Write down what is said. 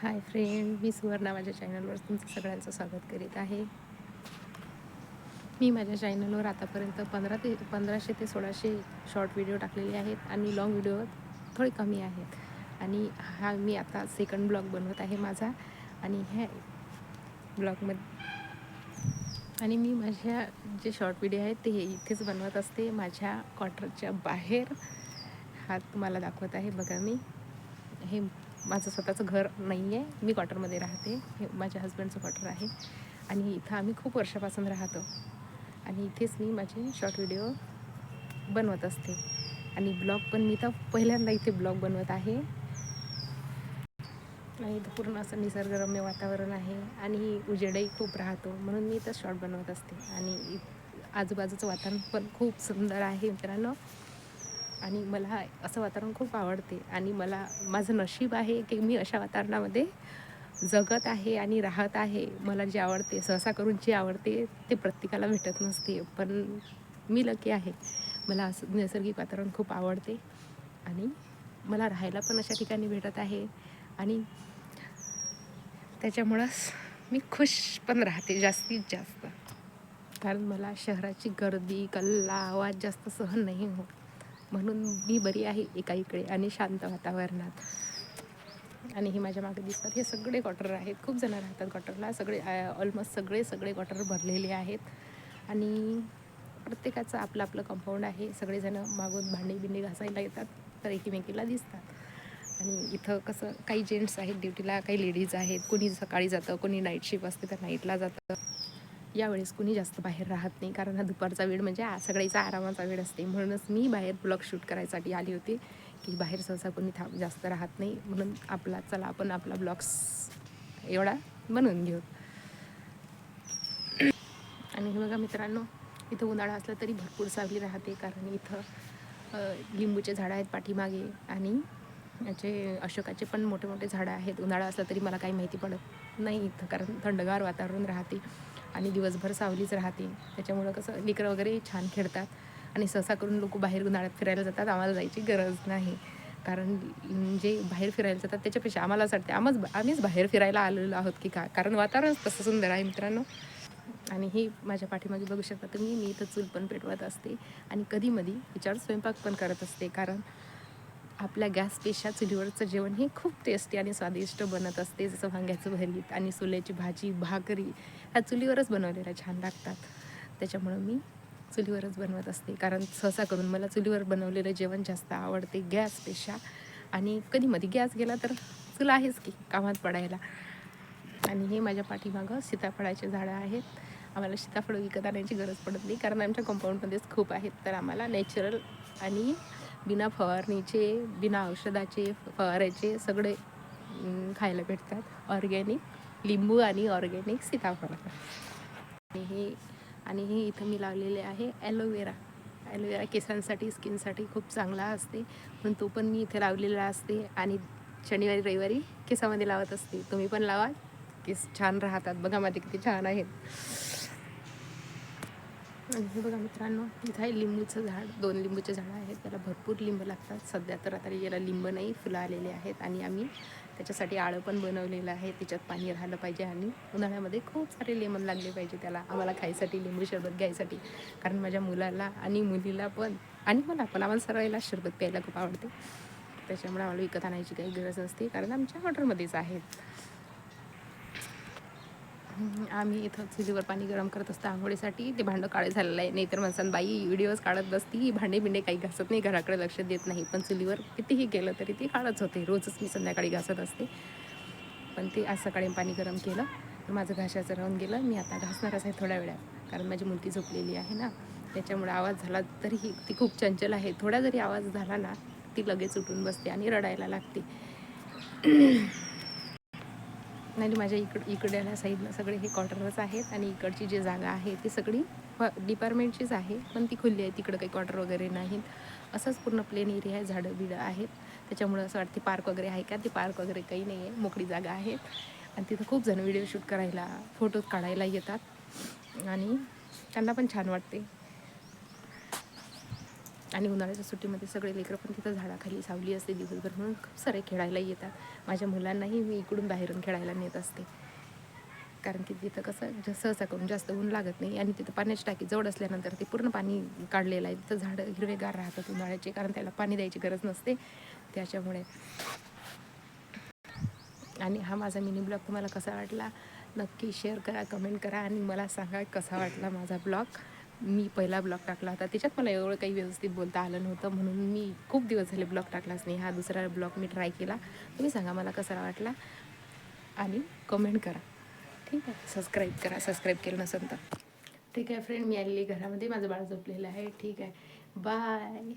Hi friend, मी सुवर्णा माझ्या चॅनलवर तुमचं सगळ्यांचं स्वागत करीत आहे. मी माझ्या चॅनलवर आतापर्यंत 1500 ते 1600 शॉर्ट व्हिडिओ टाकलेले आहेत आणि लाँग व्हिडिओ थोडे कमी आहेत. आणि हा मी आता सेकंड ब्लॉग बनवत आहे माझा. आणि ह्या ब्लॉगमध्ये आणि मी माझ्या जे शॉर्ट व्हिडिओ आहेत ते इथेच बनवत असते, माझ्या क्वार्टरच्या बाहेर. हा तुम्हाला दाखवत आहे बघा. मी हे माझं स्वतःचं घर नाही आहे, मी क्वार्टरमध्ये राहते. हे माझ्या हस्बंडचं क्वार्टर आहे आणि इथं आम्ही खूप वर्षापासून राहतो. आणि इथेच मी माझे शॉर्ट व्हिडिओ बनवत असते. आणि ब्लॉग पण मी तर पहिल्यांदा इथे ब्लॉग बनवत आहे. आणि इथं पूर्ण असं निसर्गरम्य वातावरण आहे आणि उजेडही खूप राहतो, म्हणून मी इथं शॉर्ट बनवत असते. आणि आजूबाजूचं वातावरण पण खूप सुंदर आहे मित्रांनो. आणि मला असं वातावरण खूप आवडते. आणि माझं नशीब आहे की मी अशा वातावरणामध्ये जगत आहे आणि राहत आहे. मला जे आवडते, सहसा करून जे आवडते ते प्रत्येकाला भेटत नसते, पण मी लकी आहे. मला असं नैसर्गिक वातावरण खूप आवडते आणि मला राहायला पण अशा ठिकाणी भेटत आहे. आणि त्याच्यामुळंच मी खुश पण राहते जास्तीत जास्त. कारण मला शहराची गर्दी, कल्ला, आवाज जास्त सहन नाही होत, म्हणून मी बरी आहे एका इकडे आणि शांत वातावरणात. आणि हे माझ्या मागे दिसतात हे सगळे क्वार्टर आहेत. खूप जण राहतात क्वार्टरला. सगळे ऑलमोस्ट सगळे क्वार्टर भरलेले आहेत. आणि प्रत्येकाचं आपलं आपलं कंपाऊंड आहे. सगळेजण मागून भांडी घासायला येतात, तर एकमेकीला दिसतात. आणि इथं कसं काही जेंट्स आहेत ड्युटीला, काही लेडीज आहेत. कोणी सकाळी जातं, कोणी नाईट शिफ्ट असते तर नाईटला जातं. यावेळेस कुणी जास्त बाहेर राहत नाही, कारण हा दुपारचा वेळ म्हणजे सगळ्याचा आरामाचा वेळ असते. म्हणूनच मी बाहेर ब्लॉग शूट करायसाठी आली होती, की बाहेर सहसा कोणी जास्त राहत नाही, म्हणून चला आपण आपला ब्लॉग्स एवढा बनवून घेऊ. आणि हे बघा मित्रांनो, इथं उन्हाळा असला तरी भरपूर सावली राहते, कारण इथं लिंबूचे झाडं आहेत पाठीमागे. आणि याचे अशोकाचे पण मोठे मोठे झाडं आहेत. उन्हाळा असला तरी मला काही माहिती पडत नाही इथं, कारण थंडगार वातावरण राहते आणि दिवसभर सावलीच राहते. त्याच्यामुळं कसं लेकरं वगैरे छान खेळतात. आणि सहसा करून लोक बाहेर उन्हाळ्यात फिरायला जातात, आम्हाला जायची गरज नाही. कारण जे बाहेर फिरायला जातात त्याच्यापेक्षा आम्हाला असं वाटते आम्हीच बाहेर फिरायला आलेलो आहोत की काय, कारण वातावरण तसं सुंदर आहे मित्रांनो. आणि हे माझ्या पाठीमागे बघू शकता तुम्ही, मी इथं चूल पण पेटवत असते आणि कधीमधी याच्यावर स्वयंपाक पण करत असते. कारण आपल्या गॅसपेक्षा चुलीवरचं जेवण हे खूप टेस्टी आणि स्वादिष्ट बनत असते. जसं वांग्याचं भरीत आणि सोल्याची भाजी, भाकरी ह्या चुलीवरच बनवलेल्या छान लागतात. त्याच्यामुळं मी चुलीवरच बनवत असते, कारण सहसा करून मला चुलीवर बनवलेलं जेवण जास्त आवडते गॅसपेक्षा. आणि कधीमधी गॅस गेला तर चूल आहेच की कामात पडायला. आणि हे माझ्या पाठीमागं सीताफळाचे झाडं आहेत. आम्हाला सीताफळ विकत आणायची गरज पडत नाही, कारण आमच्या कंपाऊंडमध्येच खूप आहेत. तर आम्हाला नॅचरल आणि बिना फवारणीचे, बिना औषधाचे, फवारायचे सगळे खायला भेटतात. ऑर्गॅनिक लिंबू आणि ऑर्गॅनिक सीताफळ. आणि हे इथं मी लावलेले आहे ॲलोवेरा. केसांसाठी, स्किनसाठी खूप चांगला असते, म्हणून तो पण मी इथे लावलेला असते. आणि शनिवारी रविवारी केसामध्ये लावत असते. तुम्ही पण लावा, केस छान राहतात. बघा माझे किती छान आहेत. आणि हे बघा मित्रांनो, इथं आहे लिंबूचं झाड. 2 लिंबूचे झाडं आहेत, त्याला भरपूर लिंब लागतात. सध्या तर आता याला लिंब नाही, फुलं आलेले आहेत. आणि आम्ही त्याच्यासाठी आळं पण बनवलेलं आहे, त्याच्यात पाणी राहिलं पाहिजे. आणि उन्हाळ्यामध्ये खूप सारे लेमन लागले पाहिजे त्याला, आम्हाला खायसाठी, लिंबू सरबत घ्यायसाठी. कारण माझ्या मुलाला आणि मुलीला पण आणि मला पण, आम्हाला सर्वांना सरबत प्यायला खूप आवडते. त्याच्यामुळे आम्हाला विकत आणायची काही गरज नसते, कारण आमच्या हॉटेलमध्येच आहेत. आम्ही इथं चुलीवर पाणी गरम करत असतो आंघोळीसाठी. ते भांडं काळे झालेलं आहे, नाहीतर म्हणसान बाई व्हिडिओज काढत बसती, भांडे काही घासत नाही, घराकडे लक्ष देत नाही. पण चुलीवर कितीही केलं तरी ती काळच होते. रोजच मी संध्याकाळी घासत असते, पण ते आज सकाळी पाणी गरम केलं तर माझं घासाचं राहून गेलं. मी आता घासणारच आहे थोड्या वेळात, कारण माझी मुलगी झोपलेली आहे ना, त्याच्यामुळे आवाज झाला तरीही ती खूप चंचल आहे. थोडा जरी आवाज झाला ना, ती लगेच उठून बसते आणि रडायला लागते. नाही, माझ्या इकडल्या साईडला सगळे हे क्वार्टरच आहेत. आणि इकडची जी जागा आहे ती सगळी डिपार्टमेंटचीच आहे, पण ती खुली आहे. तिकडं काही क्वार्टर वगैरे नाहीत, असंच पूर्ण प्लेन एरिया आहे. झाडं बिडं आहेत, त्याच्यामुळं असं वाटते पार्क वगैरे आहे का. ते पार्क वगैरे काही नाही आहे, मोकळी जागा आहे. आणि तिथं खूप जण व्हिडिओ शूट करायला, फोटोज काढायला येतात आणि त्यांना पण छान वाटते. आणि उन्हाळ्याच्या सुट्टीमध्ये सगळे लेकरं पण तिथं झाडाखाली सावली असते दिवसभर, म्हणून खूप सारे खेळायला येतात. माझ्या मुलांनाही मी इकडून बाहेरून खेळायला नेत असते, कारण की तिथं कसं सहसा करून जास्त ऊन लागत नाही आणि तिथं पाण्याची टाकी जवळ असल्यानंतर ते पूर्ण पाणी काढलेलं आहे. तिथं झाडं हिरवेगार राहतात उन्हाळ्याचे, कारण त्याला पाणी द्यायची गरज नसते त्याच्यामुळे. आणि हा माझा मिनी ब्लॉग तुम्हाला कसा वाटला नक्की शेअर करा, कमेंट करा आणि मला सांगा कसा वाटला माझा ब्लॉग. मी पहिला ब्लॉग टाकला होता, त्याच्यात मला एवढं काही व्यवस्थित बोलता आलं नव्हतं, म्हणून मी खूप दिवस झाले ब्लॉग टाकलाच नाही. हा दुसरा ब्लॉग मी ट्राय केला. तुम्ही सांगा मला कसा वाटला आणि कमेंट करा. ठीक आहे, सबस्क्राईब करा सबस्क्राईब केलं नसेल तर. ठीक आहे फ्रेंड, मी आलेली घरामध्ये, माझं बाळ झोपलेलं आहे. ठीक आहे, बाय.